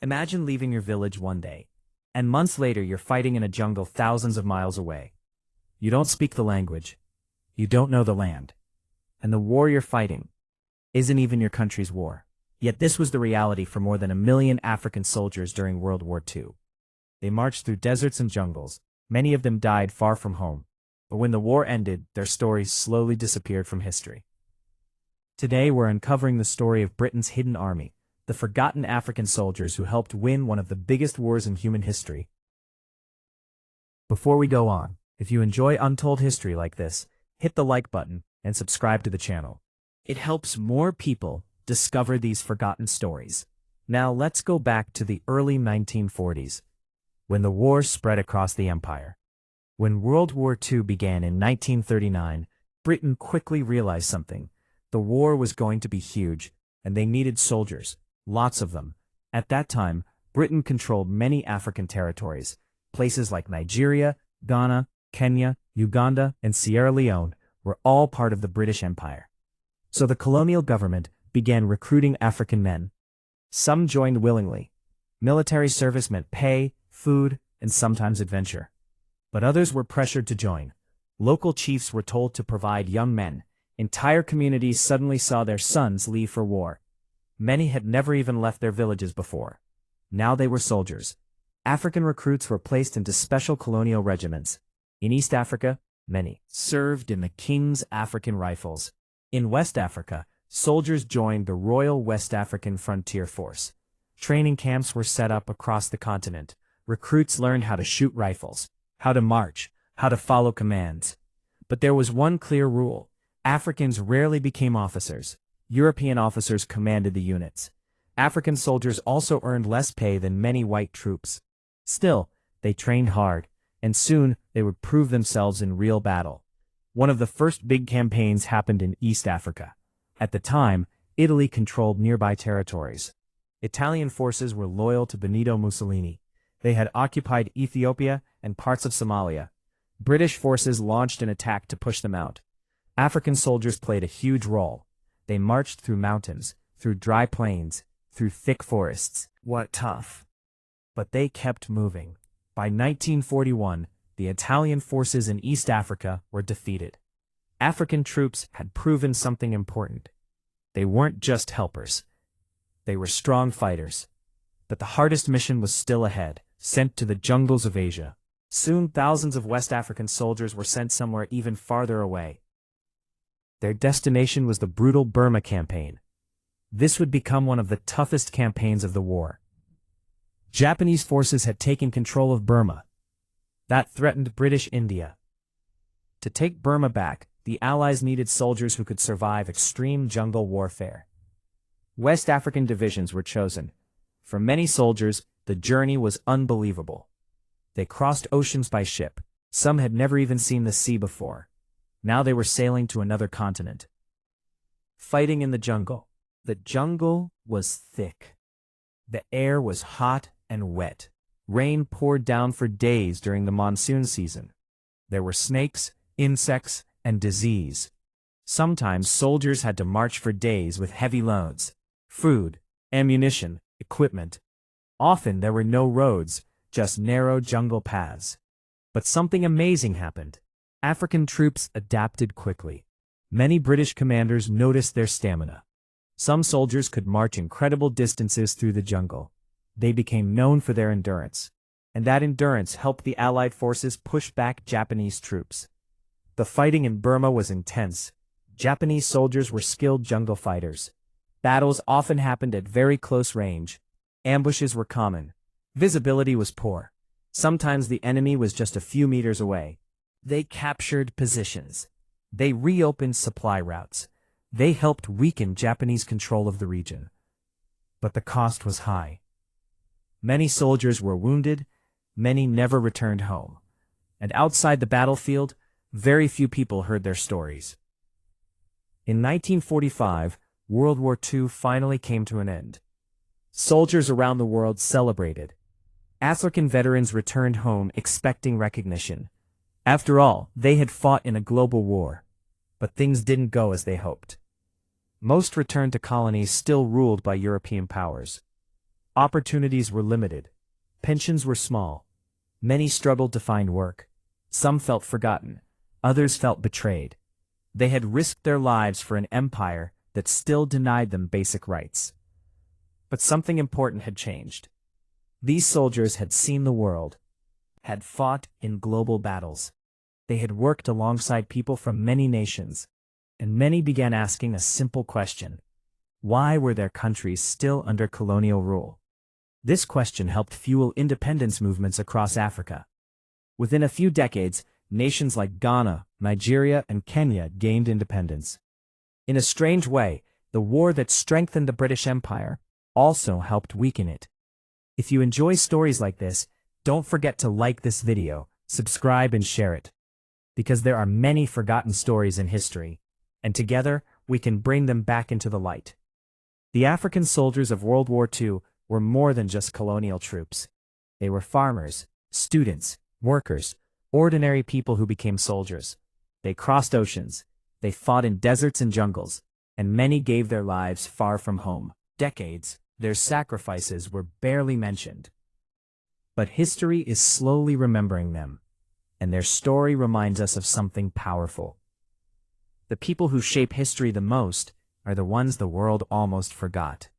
Imagine leaving your village one day, and months later you're fighting in a jungle thousands of miles away. You don't speak the language, you don't know the land, and the war you're fighting isn't even your country's war. Yet this was the reality for more than 1 million African soldiers during World War II. They marched through deserts and jungles, many of them died far from home, but when the war ended, their stories slowly disappeared from history. Today we're uncovering the story of Britain's hidden army, the forgotten African soldiers who helped win one of the biggest wars in human history. Before we go on, if you enjoy untold history like this, hit the like button and subscribe to the channel. It helps more people discover these forgotten stories. Now let's go back to the early 1940s, when the war spread across the empire. When World War II began in 1939, Britain quickly realized something. The war was going to be huge, and they needed soldiers. Lots of them. At that time, Britain controlled many African territories. Places like Nigeria, Ghana, Kenya, Uganda, and Sierra Leone were all part of the British Empire. So the colonial government began recruiting African men. Some joined willingly. Military service meant pay, food, and sometimes adventure. But others were pressured to join. Local chiefs were told to provide young men. Entire communities suddenly saw their sons leave for war. Many had never even left their villages before. Now they were soldiers. African recruits were placed into special colonial regiments. In East Africa, many served in the King's African Rifles. In West Africa, soldiers joined the Royal West African Frontier Force. Training camps were set up across the continent. Recruits learned how to shoot rifles, how to march, how to follow commands. But there was one clear rule. Africans rarely became officers. European officers commanded the units. African soldiers also earned less pay than many white troops. Still, they trained hard, and soon they would prove themselves in real battle. One of the first big campaigns happened in East Africa. At the time, Italy controlled nearby territories. Italian forces were loyal to Benito Mussolini. They had occupied Ethiopia and parts of Somalia. British forces launched an attack to push them out. African soldiers played a huge role. They marched through mountains, through dry plains, through thick forests. What tough! But they kept moving. By 1941, the Italian forces in East Africa were defeated. African troops had proven something important. They weren't just helpers. They were strong fighters. But the hardest mission was still ahead, sent to the jungles of Asia. Soon thousands of West African soldiers were sent somewhere even farther away. Their destination was the brutal Burma campaign. This would become one of the toughest campaigns of the war. Japanese forces had taken control of Burma. That threatened British India. To take Burma back, the Allies needed soldiers who could survive extreme jungle warfare. West African divisions were chosen. For many soldiers, the journey was unbelievable. They crossed oceans by ship. Some had never even seen the sea before. Now they were sailing to another continent. Fighting in the jungle. The jungle was thick. The air was hot and wet. Rain poured down for days during the monsoon season. There were snakes, insects, and disease. Sometimes soldiers had to march for days with heavy loads. Food, ammunition, equipment. Often there were no roads, just narrow jungle paths. But something amazing happened. African troops adapted quickly. Many British commanders noticed their stamina. Some soldiers could march incredible distances through the jungle. They became known for their endurance. And that endurance helped the Allied forces push back Japanese troops. The fighting in Burma was intense. Japanese soldiers were skilled jungle fighters. Battles often happened at very close range. Ambushes were common. Visibility was poor. Sometimes the enemy was just a few meters away. They captured positions. They reopened supply routes. They helped weaken Japanese control of the region. But the cost was high. Many soldiers were wounded, many never returned home. And outside the battlefield, very few people heard their stories. In 1945, World War II finally came to an end. Soldiers around the world celebrated. African veterans returned home expecting recognition. After all, they had fought in a global war. But things didn't go as they hoped. Most returned to colonies still ruled by European powers. Opportunities were limited. Pensions were small. Many struggled to find work. Some felt forgotten. Others felt betrayed. They had risked their lives for an empire that still denied them basic rights. But something important had changed. These soldiers had seen the world, had fought in global battles. They had worked alongside people from many nations, and many began asking a simple question. Why were their countries still under colonial rule? This question helped fuel independence movements across Africa. Within a few decades, nations like Ghana, Nigeria, and Kenya gained independence. In a strange way, the war that strengthened the British Empire also helped weaken it. If you enjoy stories like this, don't forget to like this video, subscribe and share it. Because there are many forgotten stories in history, and together we can bring them back into the light. The African soldiers of World War II were more than just colonial troops. They were farmers, students, workers, ordinary people who became soldiers. They crossed oceans, they fought in deserts and jungles, and many gave their lives far from home. Decades, their sacrifices were barely mentioned. But history is slowly remembering them, and their story reminds us of something powerful. The people who shape history the most are the ones the world almost forgot.